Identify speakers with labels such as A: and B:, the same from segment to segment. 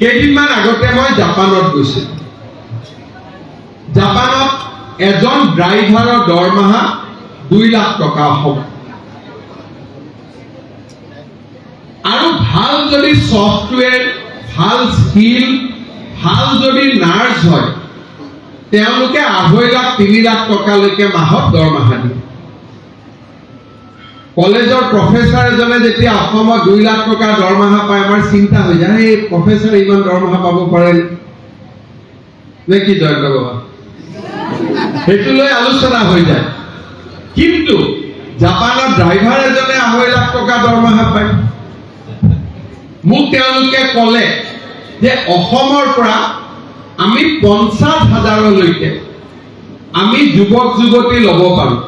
A: কেইদিনমান আগতে মই জাপানত গৈছিলোঁ। জাপানত এজন ড্ৰাইভাৰৰ দৰমহা 2 লাখ টকা হ'ব। আৰু ভাল যদি সফটৱেৰ, ভাল স্কিল, ভাল যদি নাৰ্ছ হয়, তেওঁলোকে 2.5 লাখ 3 লাখ টকালৈকে মাহত দৰমহা দিয়ে। কলেজৰ প্ৰফেচাৰ এজনে যেতিয়া অসমত 2 লাখ টকা দৰমহা পায়, আমাৰ চিন্তা হৈ যায়, এই প্ৰফেচাৰ ইমান দৰমহা পাব পাৰে নে কি জয়ন্ত বাবা? সেইটো লৈ আলোচনা হৈ যায়। কিন্তু জাপানৰ ড্ৰাইভাৰ এজনে 2.5 লাখ টকা দৰমহা পায়। মোক তেওঁলোকে ক'লে যে অসমৰ পৰা আমি 50,000লৈকে আমি যুৱক যুৱতী ল'ব পাৰোঁ।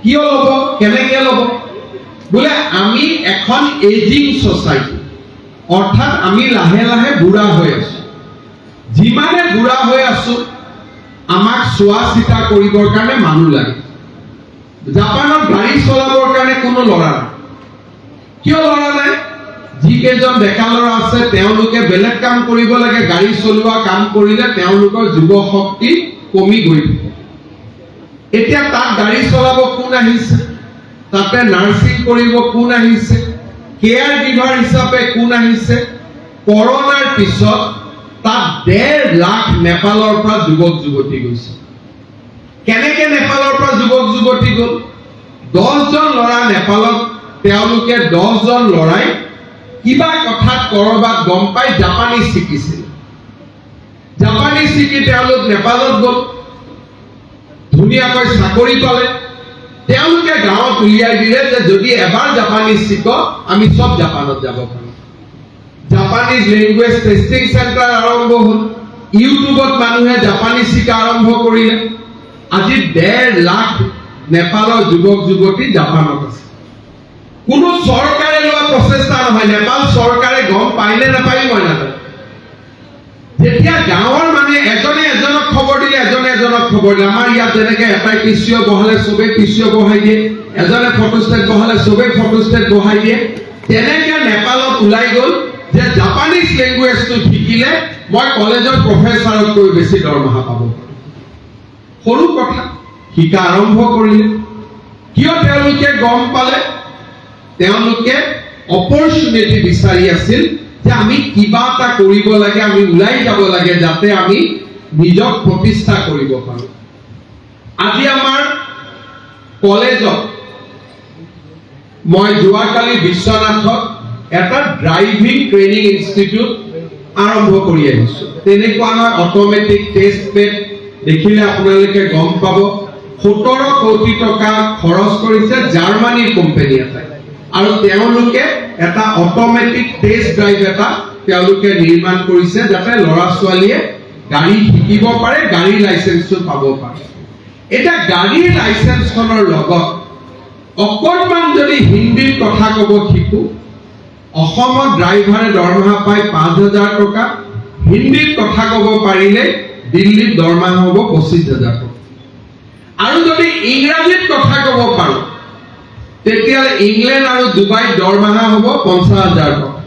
A: কিয় ল'ব, কেনেকে ল'ব? বোলে আমি এখন এজিং ছ'চাইটি, অৰ্থাৎ আমি লাহে লাহে বুঢ়া হৈ আছো। যিমানে বুঢ়া হৈ আছো, আমাক চোৱা চিতা কৰিবৰ কাৰণে মানুহ লাগে। জাপানত গাড়ী চলাবৰ কাৰণে কোনো ল'ৰা নাই। কিয় ল'ৰা নাই? যিকেইজন ডেকা ল'ৰা আছে তেওঁলোকে বেলেগ কাম কৰিব লাগে। গাড়ী চলোৱা কাম কৰিলে তেওঁলোকৰ যুৱ শক্তি কমি গৈ থাকে। এতিয়া তাত গাড়ী চলাব কোন আহিছে, তাতে নাৰ্ছিং কৰিব কোন আহিছে, কেয়াৰ গিভাৰ হিচাপে কোন আহিছে। কৰোনাৰ পিছত তাত 1.5 লাখ নেপালৰ পৰা যুৱক যুৱতী গৈছে। কেনেকে নেপালৰ পৰা যুৱক যুৱতী গ'ল? 10জন ল'ৰা নেপালত, তেওঁলোকে 10জন ল'ৰাই কিবা কথাত কৰবাত গম পাই জাপানী শিকিছিল। জাপানী শিকি তেওঁলোক নেপালত গ'ল, ধুনীয়াকৈ চাকৰি পালে। তেওঁলোকে গাঁৱত উলিয়াই দিলে যে যদি এবাৰ জাপানী শিক, আমি চব জাপানত যাব পাৰোঁ। জাপানীজ লেংগুৱেজ টেষ্টিং চেণ্টাৰ আৰম্ভ হ'ল। ইউটিউবত মানুহে জাপানী শিকা আৰম্ভ কৰিলে। আজি 1.5 লাখ নেপালৰ যুৱক যুৱতী জাপানত আছে। কোনো চৰকাৰে লোৱা প্ৰচেষ্টা নহয়। নেপাল চৰকাৰে গম পাইনে নাপায় মই নাজানো। যেতিয়া গাঁৱৰ মানে এজনে এজনক খবৰ দিলে, এজনে এজনক খবৰ দিলে। আমাৰ ইয়াত যেনেকে এটাই পিচিঅ বহালে চবেই পিচিঅ বহাই দিয়ে, এজনে ফটোষ্টেট বহালে চবেই ফটোষ্টেট বহাই দিয়ে। তেনেকে নেপালত ওলাই গ'ল যে জাপানীজ লেংগুৱেজটো শিকিলে মই কলেজৰ প্ৰফেচাৰতকৈ বেছি দৰমহা পাব পাৰোঁ। সৰু কথা, শিকা আৰম্ভ কৰিলে। কিয় তেওঁলোকে গম পালে? তেওঁলোকে অপৰচুনিটি বিচাৰি আছিল যে আমি কিবা এটা কৰিব লাগে, আমি ওলাই যাব লাগে, যাতে আমি নিজক প্ৰতিষ্ঠা কৰিব পাৰোঁ। আজি আমাৰ কলেজত মই যোৱাকালি বিশ্বনাথত এটা ড্ৰাইভিং ট্ৰেইনিং ইনষ্টিটিউট আৰম্ভ কৰি আহিছোঁ। তেনেকুৱা নহয় অট'মেটিক টেষ্ট পেড দেখিলে আপোনালোকে গম পাব। 17 কোটি টকা খৰচ কৰিছে জাৰ্মানীৰ কোম্পানী এটাই, আৰু তেওঁলোকে এটা অট'মেটিক টেষ্ট ড্ৰাইভ এটা তেওঁলোকে নিৰ্মাণ কৰিছে, যাতে ল'ৰা ছোৱালীয়ে গাড়ী শিকিব পাৰে, গাড়ীৰ লাইচেন্সটো পাব পাৰে। এতিয়া গাড়ীৰ লাইচেন্সখনৰ লগত অকণমান যদি হিন্দীৰ কথা ক'ব শিকো, অসমত ড্ৰাইভাৰে দৰমহা পায় 5,000 টকা। হিন্দীত কথা ক'ব পাৰিলে দিল্লীত দৰমহা হ'ব 25,000 টকা। আৰু যদি ইংৰাজীত কথা ক'ব পাৰোঁ, তেতিয়াহ'লে ইংলেণ্ড আৰু ডুবাইত দৰমহা হ'ব 50,000 টকা।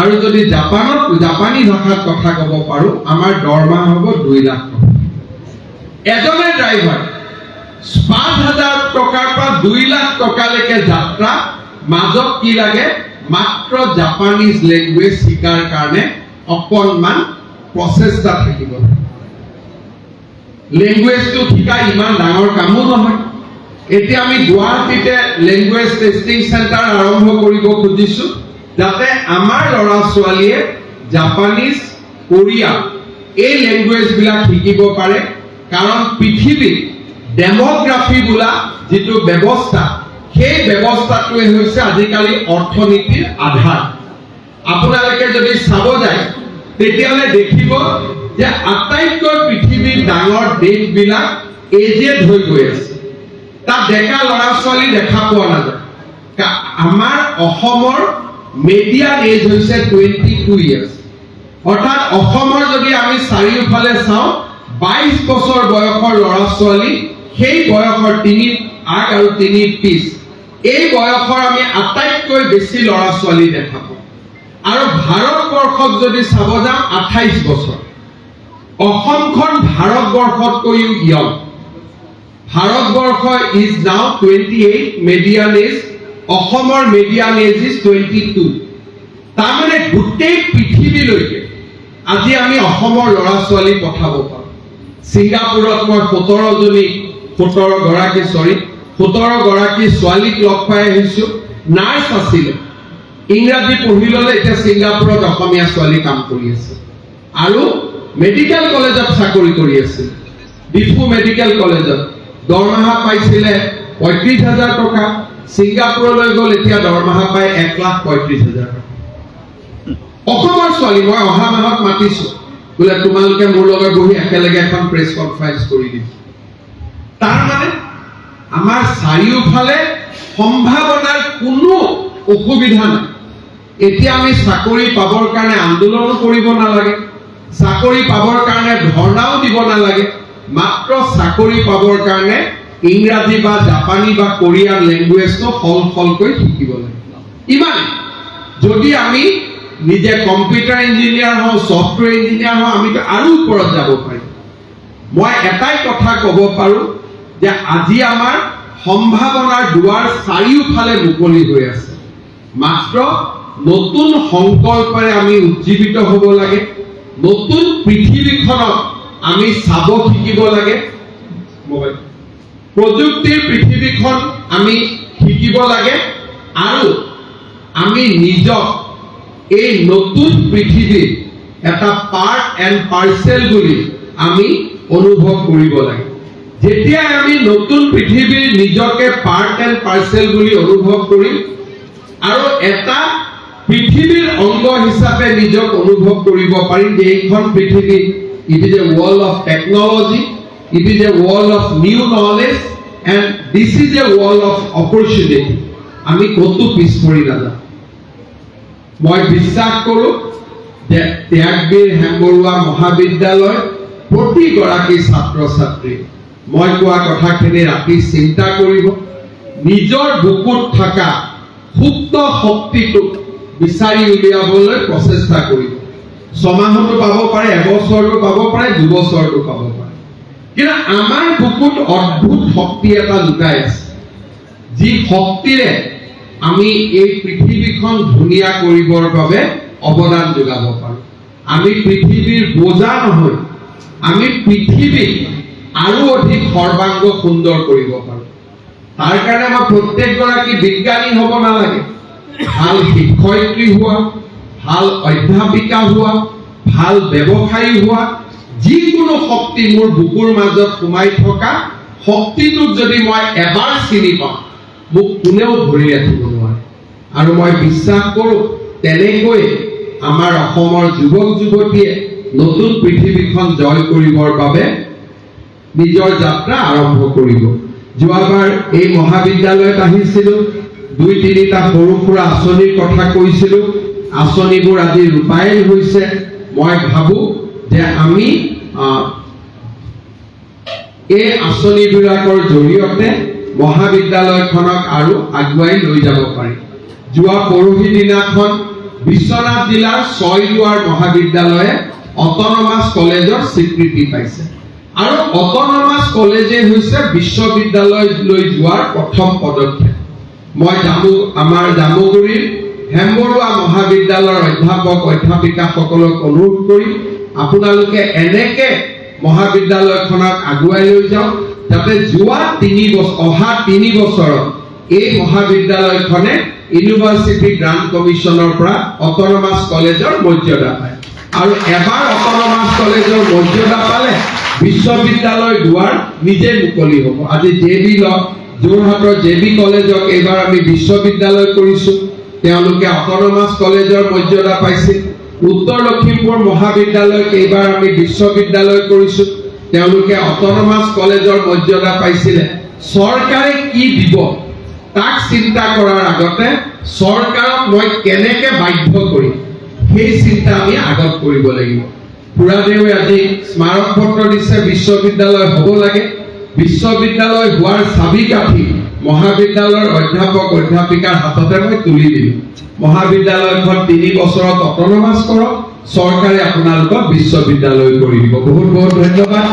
A: আৰু যদি জাপানত জাপানী ভাষাত কথা ক'ব পাৰোঁ, আমাৰ দৰমহা হ'ব 2 লাখ টকা। এজনে ড্ৰাইভাৰ 5,000 টকাৰ পৰা 2 লাখ টকালৈকে যাত্ৰা। মাজত কি লাগে? মাত্ৰ জাপানীজ লেংগুৱেজ শিকাৰ কাৰণে অকণমান প্ৰচেষ্টা থাকিব লাগে। লেংগুৱেজটো শিকা ইমান ডাঙৰ কামো নহয়। এতিয়া আমি গুৱাহাটীতে লেংগুৱেজ টেষ্টিং চেণ্টাৰ আৰম্ভ কৰিব খুজিছোঁ, যাতে আমাৰ ল'ৰা ছোৱালীয়ে জাপানীজ, কোৰিয়া এই লেংগুৱেজবিলাক শিকিব পাৰে। কাৰণ পৃথিৱীত ডেম'গ্ৰাফি বোলা যিটো ব্যৱস্থা, সেই ব্যৱস্থাটোৱে হৈছে আজিকালি অৰ্থনীতিৰ আধাৰ। আপোনালোকে যদি চাব যায়, তেতিয়াহ'লে দেখিব যে আটাইতকৈ পৃথিৱীৰ ডাঙৰ দেশবিলাক এজেড হৈ গৈ আছে। তাত ডেকা ল'ৰা ছোৱালী দেখা পোৱা নাযায়। আমাৰ অসমৰ মিডিয়ান এজ হৈছে 22 ইয়াৰ্ছ। অৰ্থাৎ অসমৰ যদি আমি চাৰিওফালে চাওঁ, 22 বছৰ বয়সৰ ল'ৰা ছোৱালী, সেই বয়সৰ 3 আগ আৰু 3 পিছ, এই বয়সৰ আমি আটাইতকৈ বেছি ল'ৰা ছোৱালী দেখা পাওঁ। আৰু ভাৰত ভাৰতবৰ্ষত যদি চাব যাওঁ 28 বছৰ অসমখন ভাৰতবৰ্ষতকৈও young Bharatvarsha is now 28 median age অসমৰ median age is 22 তাৰমানে গোটেই পৃথিৱীলৈকে আজি আমি অসমৰ ল'ৰা ছোৱালী পঠাব পাৰোঁ ছিংগাপুৰত মই 17 গৰাকী ছোৱালীক লগ পাই আহিছোঁ নাৰ্ছ আছিলে ইংৰাজী পঢ়ি ল'লে এতিয়া ছিংগাপুৰত অসমীয়া ছোৱালী কাম কৰি আছে আৰু মেডিকেল কলেজত চাকৰি কৰি আছে ডিফু মেডিকেল কলেজত দৰমহা পাইছিলে 35,000 টকা ছিংগাপুৰলৈ গ'ল এতিয়া দৰমহা পায় 1,35,000 টকা অসমৰ ছোৱালী মই অহা মাহত মাতিছোঁ বোলে তোমালোকে মোৰ লগত বহি একেলগে এখন প্ৰেছ কনফাৰেন্স কৰি দিম তাৰমানে আমাৰ চাৰিওফালে সম্ভাৱনাৰ কোনো অসুবিধা নাই এতিয়া আমি চাকৰি পাবৰ কাৰণে আন্দোলন কৰিব নালাগে চাকৰি পাবৰ কাৰণে ধৰ্ণাও দিব নালাগে মাত্ৰ চাকৰি পাবৰ কাৰণে ইংৰাজী বা জাপানী বা কোৰিয়ান লেংগুৱেজটো ফলকৈ শিকিব লাগে ইমান যদি আমি নিজে কম্পিউটাৰ ইঞ্জিনিয়াৰ হওঁ সফটৱেৰ ইঞ্জিনিয়াৰ হওঁ আমি আৰু ওপৰত যাব পাৰিম মই এটাই কথা ক'ব পাৰোঁ যে আজি আমাৰ সম্ভাৱনাৰ দুৱাৰ চাৰিওফালে মুকলি হৈ আছে মাত্ৰ নতুন সংকল্পৰে আমি উজ্জীৱিত হ'ব লাগে নতুন পৃথিৱীখনক আমি চাব শিকিব লাগে মোবাইল প্ৰযুক্তিৰ পৃথিৱীখন আমি শিকিব লাগে আৰু আমি নিজক এই নতুন পৃথিৱীৰ এটা পাৰ্ট এণ্ড পাৰ্চেল বুলি আমি অনুভৱ কৰিব লাগে যেতিয়া আমি নতুন পৃথিৱীৰ নিজকে পাৰ্ট এণ্ড পাৰ্চেল বুলি অনুভৱ কৰিম আৰু এটা পৃথিৱীৰ অংগ হিচাপে নিজক অনুভৱ কৰিব পাৰিম যে এইখন পৃথিৱী it is a world of technology it is a world of new knowledge and this is a world of opportunity আমি ক'তো পিছ পৰি নাযাওঁ মই বিশ্বাস কৰোঁ যে ত্যাগবীৰ হেমবৰুৱা মহাবিদ্যালয় প্ৰতিগৰাকী ছাত্ৰ ছাত্ৰী মই কোৱা কথাখিনি ৰাতি চিন্তা কৰিব নিজৰ বুকুত থকা সুপ্ত শক্তিটোক বিচাৰি উলিয়াবলৈ প্ৰচেষ্টা কৰিব ছমাহতো পাব পাৰে এবছৰতো পাব পাৰে দুবছৰতো পাব পাৰে কিন্তু আমাৰ বুকুত অদ্ভুত শক্তি এটা লুকাই আছে যি শক্তিৰে আমি এই পৃথিৱীখন ধুনীয়া কৰিবৰ বাবে অৱদান যোগাব পাৰোঁ আমি পৃথিৱীৰ বোজা নহয় আমি পৃথিৱীক আৰু অধিক সৰ্বাংগ সুন্দৰ কৰিব পাৰোঁ তাৰ কাৰণে আমাৰ প্ৰত্যেকগৰাকী বিজ্ঞানী হ'ব নালাগে ভাল শিক্ষয়িত্ৰী হোৱা ভাল অধ্যাপিকা হোৱা ভাল ব্যৱসায়ী হোৱা যিকোনো শক্তি মোৰ বুকুৰ মাজত সোমাই থকা শক্তিটোক যদি মই এবাৰ চিনি পাওঁ মোক কোনেও ধৰি ৰাখিব নোৱাৰে আৰু মই বিশ্বাস কৰোঁ তেনেকৈ আমাৰ অসমৰ যুৱক যুৱতীয়ে নতুন পৃথিৱীখন জয় কৰিবৰ বাবে নিজৰ যাত্ৰা আৰম্ভ কৰিব যোৱাবাৰ এই মহাবিদ্যালয়ত আহিছিলোঁ 2-3টা সৰু সুৰা আঁচনিৰ কথা কৈছিলোঁ আঁচনিবোৰ আজি ৰূপায়ণ হৈছে মই ভাবোঁ যে আমি এই আঁচনিবিলাকৰ জৰিয়তে মহাবিদ্যালয়খনক আৰু আগুৱাই লৈ যাব পাৰিম যোৱা পৰহি দিনাখন বিশ্বনাথ জিলাৰ 6 দুৱাৰ মহাবিদ্যালয়ে অট'নমাছ কলেজৰ স্বীকৃতি পাইছে আৰু অট'নমাছ কলেজে হৈছে বিশ্ববিদ্যালয়লৈ যোৱাৰ প্ৰথম পদক্ষেপ মই আমাৰ জামুগুৰিৰ হেমবৰুৱা মহাবিদ্যালয়ৰ অধ্যাপক অধ্যাপিকাসকলক অনুৰোধ কৰিম আপোনালোকে এনেকে মহাবিদ্যালয়খনক আগুৱাই লৈ যাওক যাতে যোৱা 3 বছৰত এই মহাবিদ্যালয়খনে ইউনিভাৰ্চিটি গ্ৰান্ট কমিশ্যনৰ পৰা অট'নমাছ কলেজৰ মৰ্যাদা পায় আৰু এবাৰ অট'নমাছ কলেজৰ মৰ্যাদা পালে বিশ্ববিদ্যালয় দুৱাৰ নিজে মুকলি হ'ব আজি জেবি যোৰহাটৰ জেবি কলেজক এইবাৰ আমি বিশ্ববিদ্যালয় কৰিছোঁ তেওঁলোকে অট'নমাছ কলেজৰ মৰ্যাদা পাইছে উত্তৰ লখিমপুৰ মহাবিদ্যালয়ক এইবাৰ আমি বিশ্ববিদ্যালয় কৰিছোঁ তেওঁলোকে অট'নমাছ কলেজৰ মৰ্যাদা পাইছিলে চৰকাৰে কি দিব তাক চিন্তা কৰাৰ আগতে চৰকাৰক মই কেনেকৈ বাধ্য কৰিম সেই চিন্তা আমি আগত কৰিব লাগিব ফুৰাদেৱে আজি স্মাৰক পত্ৰ দিছে বিশ্ববিদ্যালয় হ'ব লাগে বিশ্ববিদ্যালয় হোৱাৰ চাবিকাঠি মহাবিদ্যালয়ৰ অধ্যাপক অধ্যাপিকাৰ হাততে মই তুলি দিলোঁ মহাবিদ্যালয়খন 3 বছৰত অট'নমাছ কৰক চৰকাৰে আপোনালোকক বিশ্ববিদ্যালয় কৰি দিব বহুত বহুত ধন্যবাদ